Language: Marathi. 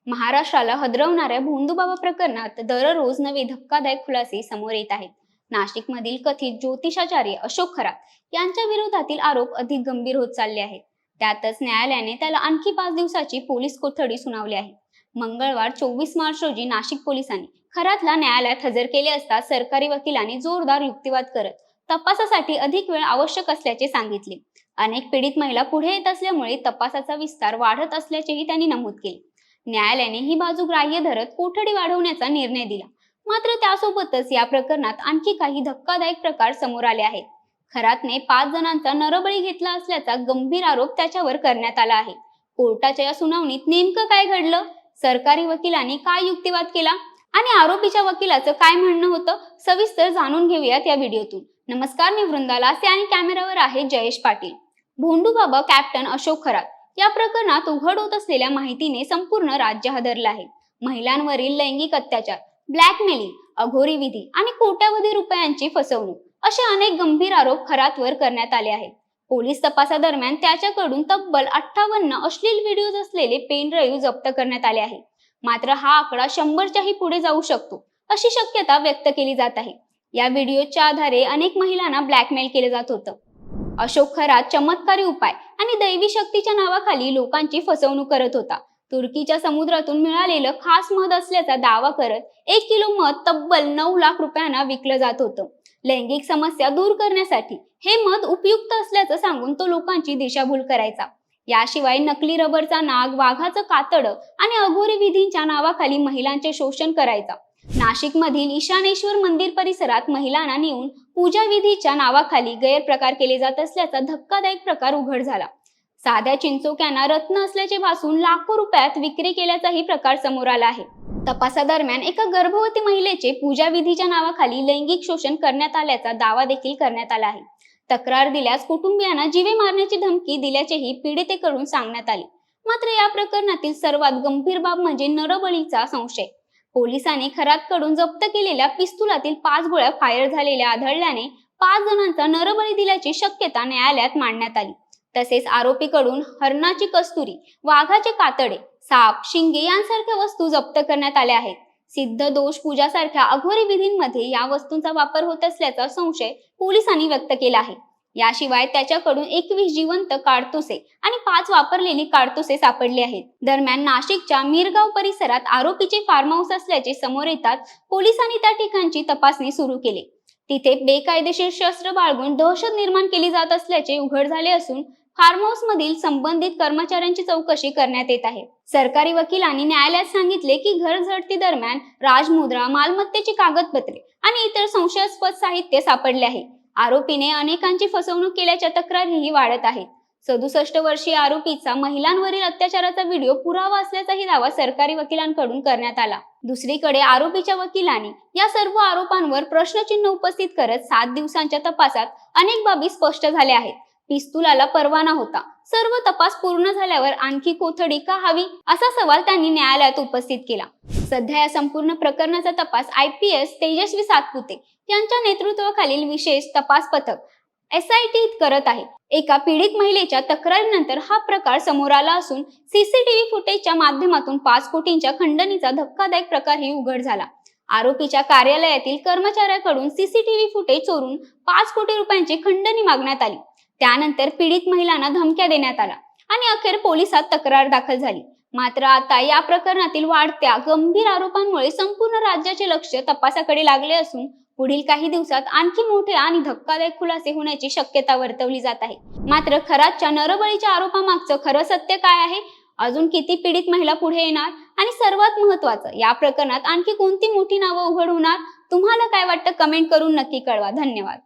महाराष्ट्राला हादरवणाऱ्या भोंदूबाबा प्रकरणात दररोज नवे धक्कादायक खुलासे समोर येत आहेत. नाशिकमधील कथित ज्योतिषाचार्य अशोक खरात यांच्या विरोधातील आरोप अधिक गंभीर होत चालले आहेत. त्यातच न्यायालयाने त्याला आणखी 5 दिवसाची पोलीस कोठडी सुनावली आहे. मंगळवार 24 मार्च रोजी नाशिक पोलिसांनी खरातला न्यायालयात हजर केले असता सरकारी वकिलांनी जोरदार युक्तिवाद करत तपासासाठी अधिक वेळ आवश्यक असल्याचे सांगितले. अनेक पीडित महिला पुढे येत असल्यामुळे तपासाचा विस्तार वाढत असल्याचेही त्यांनी नमूद केले. न्यायालयाने ही बाजू ग्राह्य धरत कोठडी वाढवण्याचा निर्णय दिला. मात्र त्यासोबतच या प्रकरणात आणखी काही धक्कादायक प्रकार समोर आले आहेत. खरातने 5 जणांचा नरबळी घेतला असल्याचा गंभीर आरोप त्याच्यावर करण्यात आला आहे. कोर्टाच्या या सुनावणीत नेमकं काय घडलं, सरकारी वकिलांनी काय युक्तिवाद केला आणि आरोपीच्या वकिलाचं काय म्हणणं होतं, सविस्तर जाणून घेऊयात या व्हिडिओतून. नमस्कार, मी वृंदा लासे आणि कॅमेरावर आहे जयेश पाटील. भोंदूबाबा कॅप्टन अशोक खरात या प्रकरणात उघड होत असलेल्या माहितीने संपूर्ण राज्य हादरलं आहे. महिलांवरील लैंगिक अत्याचार, ब्लॅकमेलिंग, अघोरी विधी आणि कोट्यावधी रुपयांची फसवणूक असे अनेक गंभीर आरोप खरातवर करण्यात आले आहेत. पोलीस तपासादरम्यान त्याच्याकडून तब्बल 58 अश्लील व्हिडिओज असलेले पेन ड्राईव्ह जप्त करण्यात आले आहे. मात्र हा आकडा 100च्याही पुढे जाऊ शकतो अशी शक्यता व्यक्त केली जात आहे. या व्हिडिओच्या आधारे अनेक महिलांना ब्लॅकमेल केले जात होतं. अशोक खरात चमत्कारी उपाय आणि दैवी शक्तीच्या नावाखाली लोकांची फसवणूक करत होता. तुर्कीच्या समुद्रातून मिळालेलं खास मध असल्याचा दावा करत 1 किलो मध तब्बल 9 लाख रुपयांना विकलं जात होतं. लैंगिक समस्या दूर करण्यासाठी हे मध उपयुक्त असल्याचं सांगून तो लोकांची दिशाभूल करायचा. याशिवाय नकली रबरचा नाग, वाघाचं कातडं आणि अघोरी विधींच्या नावाखाली महिलांचे शोषण करायचा. नाशिकमधील ईशानेश्वर मंदिर परिसरात महिलांना नेऊन पूजा विधीच्या नावाखाली गैरप्रकार केले जात असल्याचा धक्कादायक प्रकार उघड झाला. साध्या चिंचोक्यांना रत्न असल्याचे भासून लाखो रुपयात विक्री केल्याचाही प्रकार समोर आला आहे. तपासादरम्यान एका गर्भवती महिलेचे पूजा विधीच्या नावाखाली लैंगिक शोषण करण्यात आल्याचा दावा देखील करण्यात आला आहे. तक्रार दिल्यास कुटुंबियांना जीवे मारण्याची धमकी दिल्याचेही पीडितेकडून सांगण्यात आले. मात्र या प्रकरणातील सर्वात गंभीर बाब म्हणजे नरबळीचा संशय. पोलिसांनी खरातकडून जप्त केलेल्या पिस्तुलातील 5 गोळ्या फायर झालेल्या आढळल्याने 5 जणांचा नरबळी दिल्याची शक्यता न्यायालयात मांडण्यात आली. तसेच आरोपीकडून हरणाची कस्तुरी, वाघाचे कातडे, साप, शिंगे यांसारख्या वस्तू जप्त करण्यात आल्या आहेत. सिद्ध दोष पूजासारख्या अघोरी विधींमध्ये या वस्तूंचा वापर होत असल्याचा संशय पोलिसांनी व्यक्त केला आहे. याशिवाय त्याच्याकडून 21 जिवंत काडतुसे आणि 5 वापरलेली काडतुसे सापडली आहेत. दरम्यान नाशिकच्या मीरगाव परिसरात आरोपीचे फार्म हाऊस असल्याचे समोर येताच पोलिसांनी त्या ठिकाणची तपासणी सुरू केली. तिथे बेकायदेशीर शस्त्र बाळगून दहशत निर्माण केली जात असल्याचे उघड झाले असून फार्म हाऊस मधील संबंधित कर्मचाऱ्यांची चौकशी करण्यात येत आहे. सरकारी वकिलांनी न्यायालयात सांगितले की घर झडती दरम्यान राजमुद्रा, मालमत्तेची कागदपत्रे आणि इतर संशयास्पद साहित्य सापडले आहे. आरोपीने अनेकांची फसवणूक केल्याच्या तक्रारीही वाढत आहेत. 67 वर्षीय आरोपीचा महिलांवरील अत्याचाराचा व्हिडिओ पुरावा असल्याचाही दावा सरकारी वकिलांकडून करण्यात आला. दुसरीकडे आरोपीच्या वकिलांनी या सर्व आरोपांवर प्रश्नचिन्ह उपस्थित करत 7 दिवसांच्या तपासात अनेक बाबी स्पष्ट झाल्या आहेत. पिस्तुलाला परवाना होता, सर्व तपास पूर्ण झाल्यावर आणखी कोठडी का हवी असा सवाल त्यांनी न्यायालयात उपस्थित केला. सध्या या संपूर्ण प्रकरणाचा तपास IPS तेजस्वी सातपुते यांच्या नेतृत्वाखालील विशेष तपास पथक SIT करत आहे. एका पीडित महिलेच्या तक्रारीनंतर हा प्रकार समोर आला असून CCTV फुटेजच्या माध्यमातून 5 कोटींच्या खंडणीचा धक्कादायक प्रकारही उघड झाला. आरोपीच्या कार्यालयातील कर्मचाऱ्याकडून CCTV फुटेज चोरून 5 कोटी रुपयांची खंडणी मागण्यात आली. त्यानंतर पीडित महिलांना धमक्या देण्यात आल्या आणि अखेर पोलिसात तक्रार दाखल झाली. मात्र आता या प्रकरणातील वाढत्या गंभीर आरोपांमुळे संपूर्ण राज्याचे लक्ष तपासाकडे लागले असून पुढील काही दिवसात आणखी मोठे आणि धक्कादायक खुलासे होण्याची शक्यता वर्तवली जात आहे. मात्र खरातच्या नरबळीच्या आरोपामागचं खरं सत्य काय आहे, अजून किती पीडित महिला पुढे येणार आणि सर्वात महत्त्वाचं, या प्रकरणात आणखी कोणती मोठी नावं उघड होणार, तुम्हाला काय वाटतं कमेंट करून नक्की कळवा. धन्यवाद.